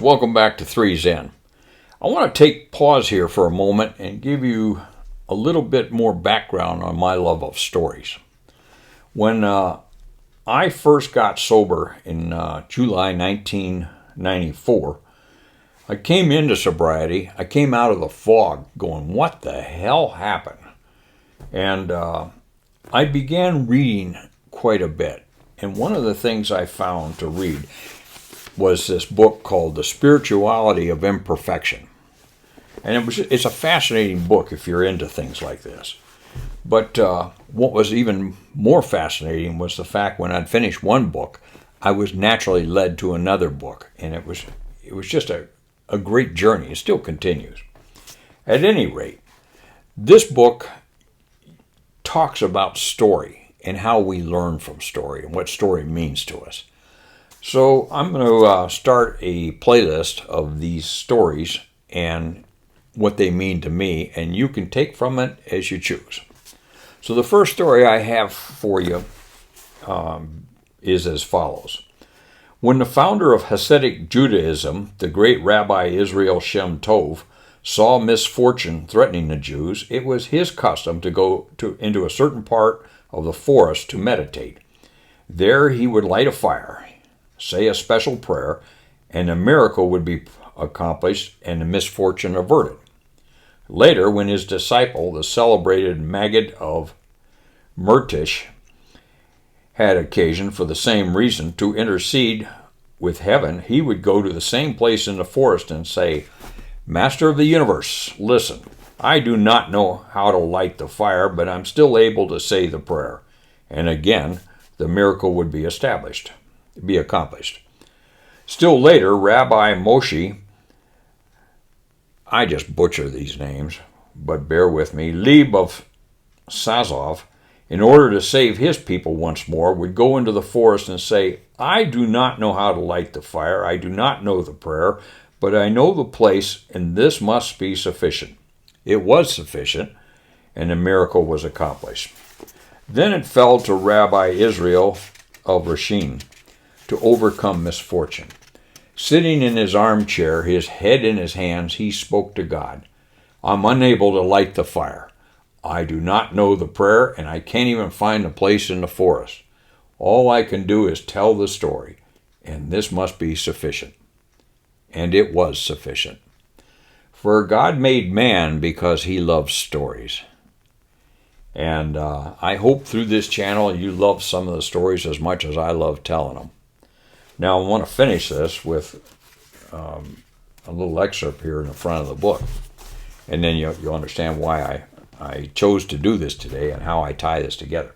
Welcome back to 3 Zen. I want to take pause here for a moment and give you a little bit more background on my love of stories. When I first got sober in July 1994, I came into sobriety. I came out of the fog going, what the hell happened? And I began reading quite a bit. And one of the things I found to read was this book called The Spirituality of Imperfection. And it's a fascinating book if you're into things like this. But what was even more fascinating was the fact when I'd finished one book, I was naturally led to another book. And it was just a great journey. It still continues. At any rate, this book talks about story and how we learn from story and what story means to us. So I'm going to start a playlist of these stories and what they mean to me, and you can take from it as you choose. So the first story I have for you is as follows. When the founder of Hasidic Judaism, the great Rabbi Israel Shem Tov, saw misfortune threatening the Jews, it was his custom to go into a certain part of the forest to meditate. There he would light a fire, say a special prayer, and a miracle would be accomplished and the misfortune averted. Later, when his disciple, the celebrated Maggid of Mertish, had occasion for the same reason to intercede with heaven, he would go to the same place in the forest and say, Master of the universe, listen, I do not know how to light the fire, but I'm still able to say the prayer. And again, the miracle would be accomplished. Still later, Rabbi Moshe, I just butcher these names, but bear with me, Leib of Sazov, in order to save his people once more, would go into the forest and say, I do not know how to light the fire, I do not know the prayer, but I know the place, and this must be sufficient. It was sufficient, and the miracle was accomplished. Then it fell to Rabbi Israel of Rasheen to overcome misfortune. Sitting in his armchair, his head in his hands, he spoke to God. I'm unable to light the fire. I do not know the prayer, and I can't even find a place in the forest. All I can do is tell the story, and this must be sufficient. And it was sufficient. For God made man because he loves stories. And I hope through this channel you love some of the stories as much as I love telling them. Now I want to finish this with a little excerpt here in the front of the book. And then you'll understand why I chose to do this today and how I tie this together.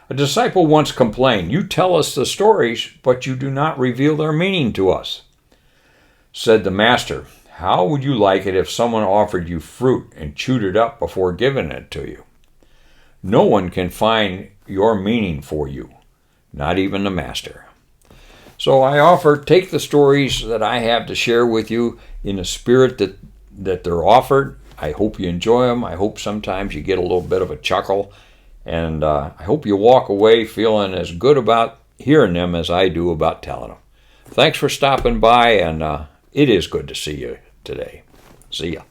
A disciple once complained, You tell us the stories, but you do not reveal their meaning to us. Said the master, How would you like it if someone offered you fruit and chewed it up before giving it to you? No one can find your meaning for you, not even the master. So I offer, take the stories that I have to share with you in the spirit that they're offered. I hope you enjoy them. I hope sometimes you get a little bit of a chuckle. And I hope you walk away feeling as good about hearing them as I do about telling them. Thanks for stopping by, and it is good to see you today. See ya.